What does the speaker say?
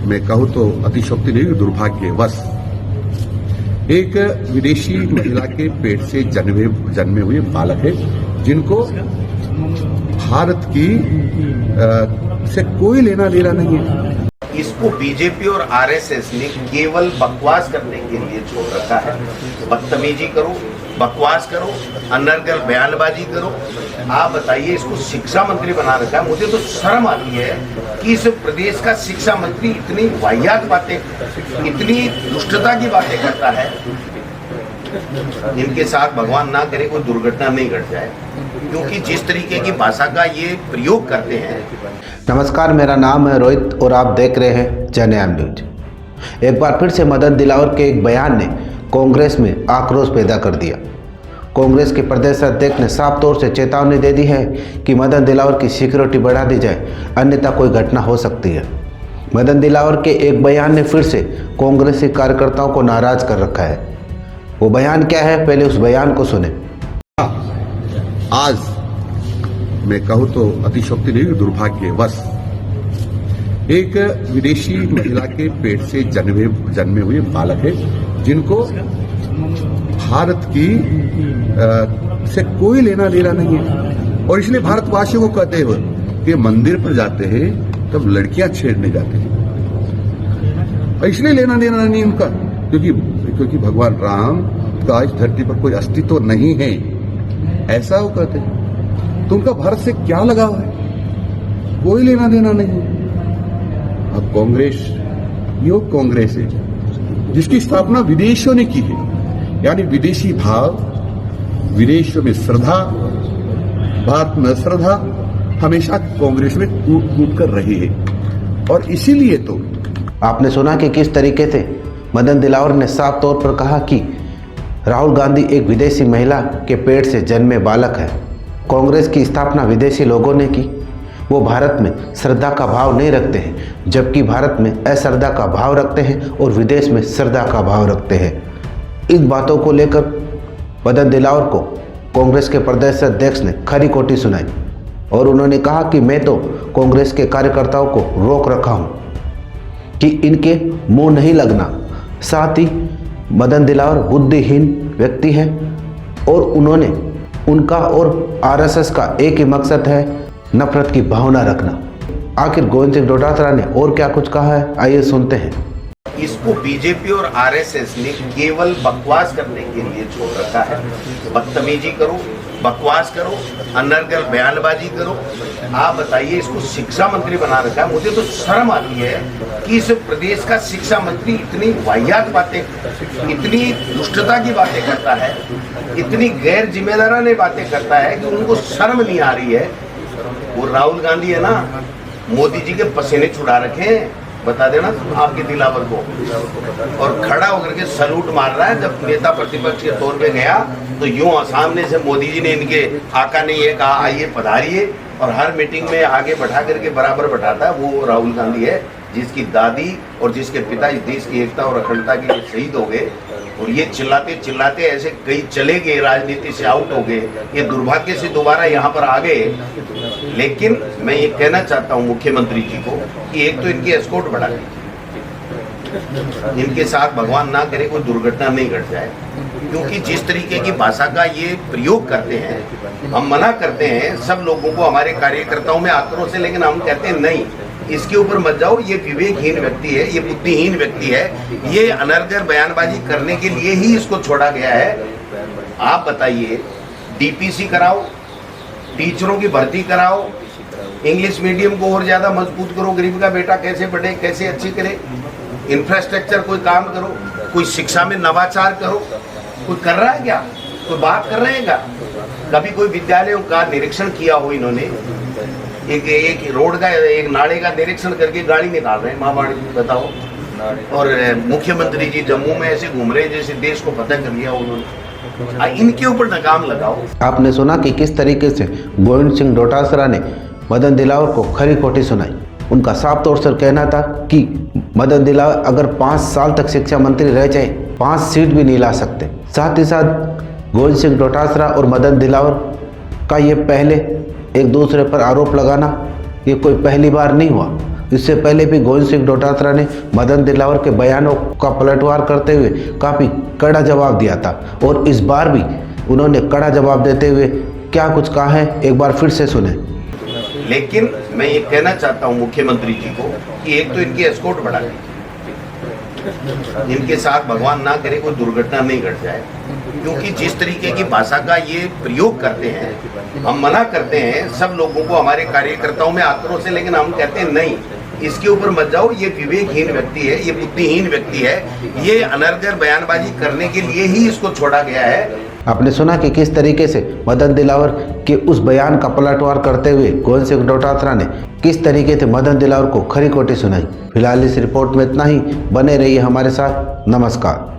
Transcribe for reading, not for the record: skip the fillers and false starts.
मैं कहूं तो अतिशयोक्ति नहीं, दुर्भाग्यवश एक विदेशी महिला के पेट से जन्मे हुए बालक है, जिनको भारत की से कोई लेना देना नहीं है। इसको बीजेपी और आरएसएस ने केवल बकवास करने के लिए छोड़ रखा है। बदतमीजी करो, बकवास करो, अनर्गल बयानबाजी करो। आप बताइए, इसको शिक्षा मंत्री बना रखा है। मुझे तो शर्म आती है कि इस प्रदेश का शिक्षा मंत्री इतनी वाहियात बातें, इतनी दुष्टता की बातें करता है। इनके साथ भगवान ना करे कोई दुर्घटना नहीं घट जाए, क्योंकि जिस तरीके की भाषा का ये प्रयोग करते हैं। नमस्कार, मेरा नाम है रोहित और आप देख रहे हैं जनयाम न्यूज। एक बार फिर से मदन दिलावर के एक बयान ने कांग्रेस में आक्रोश पैदा कर दिया। कांग्रेस के प्रदेश अध्यक्ष ने साफ तौर से चेतावनी दे दी है कि मदन दिलावर की सिक्योरिटी बढ़ा दी जाए, अन्यथा कोई घटना हो सकती है। मदन दिलावर के एक बयान ने फिर से कांग्रेसी कार्यकर्ताओं को नाराज कर रखा है। वो बयान क्या है, पहले उस बयान को सुने। आज मैं कहूं तो अतिशयोक्ति नहीं, दुर्भाग्यवश एक विदेशी महिला के पेट से जन्मे हुए बालक है, जिनको भारत की से कोई लेना देना नहीं है। और इसलिए भारतवासियों को कहते हुए कि मंदिर पर जाते हैं तब लड़कियां छेड़ने जाते हैं, और इसलिए लेना देना नहीं उनका, क्योंकि भगवान राम का इस धरती पर कोई अस्तित्व नहीं है, ऐसा वो कहते हैं। तो उनका भारत से क्या लगाव है? कोई लेना देना नहीं। अब कांग्रेस यो कांग्रेस है जिसकी स्थापना विदेशियों ने की है, यानी विदेशी भाव, विदेशों में श्रद्धा, भारत में श्रद्धा हमेशा कांग्रेस में कूट कर रही है। और इसीलिए तो आपने सुना कि किस तरीके से मदन दिलावर ने साफ तौर पर कहा कि राहुल गांधी एक विदेशी महिला के पेट से जन्मे बालक है। कांग्रेस की स्थापना विदेशी लोगों ने की। वो भारत में श्रद्धा का भाव नहीं रखते हैं, जबकि भारत में अश्रद्धा का भाव रखते हैं और विदेश में श्रद्धा का भाव रखते हैं। इन बातों को लेकर मदन दिलावर को कांग्रेस के प्रदेश अध्यक्ष ने खरी खोटी सुनाई और उन्होंने कहा कि मैं तो कांग्रेस के कार्यकर्ताओं को रोक रखा हूँ कि इनके मुंह नहीं लगना। साथ ही मदन दिलावर बुद्धिहीन व्यक्ति हैं और उनका और आरएसएस का एक ही मकसद है, नफरत की भावना रखना। आखिर गोविंद सिंह डोटासरा ने और क्या कुछ कहा है, आइए सुनते हैं। इसको बीजेपी और आरएसएस ने केवल बकवास करने के लिए छोड़ रखा है। बदतमीजी करो, बकवास करो, अनर्गल बयानबाजी करो। आप बताइए, इसको शिक्षा मंत्री बना रखा है। मुझे तो शर्म आती है कि इस प्रदेश का शिक्षा मंत्री इतनी वाहियात बातें, इतनी दुष्टता की बातें करता है, इतनी गैर जिम्मेदाराना बातें करता है कि उनको शर्म नहीं आ रही है। वो राहुल गांधी है ना, मोदी जी के पसीने छुड़ा रखे हैं, बता देना आपके दिलावर को। और खड़ा होकर के सलूट मार रहा है। जब नेता प्रतिपक्ष के तौर पे गया तो यूं सामने से मोदी जी ने इनके आका ने ये कहा, आइए पधारिए, और हर मीटिंग में आगे बैठा करके बराबर बैठाता है। वो राहुल गांधी है जिसकी दादी और जिसके पिता इस देश की एकता और अखंडता के लिए शहीद हो गए, और ये चिल्लाते चिल्लाते ऐसे कई चले गए, राजनीति से आउट हो गए। ये दुर्भाग्य से दोबारा यहाँ पर आ गए। लेकिन मैं ये कहना चाहता हूँ मुख्यमंत्री जी को कि एक तो इनकी एस्कॉर्ट बढ़ा दी, इनके साथ भगवान ना करे कोई दुर्घटना नहीं घट जाए, क्योंकि जिस तरीके की भाषा का ये प्रयोग करते हैं। हम मना करते हैं सब लोगों को, हमारे कार्यकर्ताओं में आक्रोश है, लेकिन हम कहते हैं नहीं, इसके ऊपर मत जाओ। ये विवेकहीन व्यक्ति है, ये बुद्धिहीन व्यक्ति है, ये अनर्गल बयानबाजी करने के लिए ही इसको छोड़ा गया है। आप बताइए, डीपीसी कराओ, टीचरों की भर्ती कराओ, इंग्लिश मीडियम को और ज्यादा मजबूत करो, गरीब का बेटा कैसे बढ़े, कैसे अच्छी करे, इंफ्रास्ट्रक्चर कोई काम करो, कोई शिक्षा में नवाचार करो। कोई कर रहा है क्या? कोई बात कर रहे हैं क्या? कभी कोई विद्यालयों का निरीक्षण किया हो इन्होंने? एक रोड का, एक नाले का निरीक्षण करके गाड़ी निकाल रहे हैं, महावाणी बताओ। और मुख्यमंत्री जी जम्मू में ऐसे घूम रहे हैं जैसे देश को फतह कर लिया उन्होंने। इनके ऊपर लगाम लगाओ। आपने सुना कि किस तरीके से गोविंद सिंह डोटासरा ने मदन दिलावर को खरी खोटी सुनाई। उनका साफ तौर से कहना था कि मदन दिलावर अगर 5 साल तक शिक्षा मंत्री रह जाए, 5 सीट भी नहीं ला सकते। साथ ही साथ गोविंद सिंह डोटासरा और मदन दिलावर का ये पहले एक दूसरे पर आरोप लगाना ये कोई पहली बार नहीं हुआ। इससे पहले भी गोविंद सिंह डोटासरा ने मदन दिलावर के बयानों का पलटवार करते हुए काफ़ी कड़ा जवाब दिया था और इस बार भी उन्होंने कड़ा जवाब देते हुए क्या कुछ कहा है, एक बार फिर से सुने। लेकिन मैं ये कहना चाहता हूँ मुख्यमंत्री जी को कि एक तो इनकी एस्कॉर्ट बढ़ा दी, इनके साथ भगवान ना करे कोई दुर्घटना नहीं घट जाए, क्योंकि जिस तरीके की भाषा का ये प्रयोग करते हैं, हम मना करते हैं सब लोगों को, हमारे कार्यकर्ताओं में आक्रोश है, लेकिन हम कहते हैं नहीं, इसके ऊपर मत जाओ, ये विवेकहीन व्यक्ति है, ये बुद्धिहीन व्यक्ति है, ये अनर्गल बयानबाजी करने के लिए ही इसको छोड़ा गया है। आपने सुना कि किस तरीके से मदन दिलावर के उस बयान का पलटवार करते हुए गोविंद सिंह डोटासरा ने किस तरीके से मदन दिलावर को खरी खोटी सुनाई। फिलहाल इस रिपोर्ट में इतना ही, बने रहिए हमारे साथ। नमस्कार।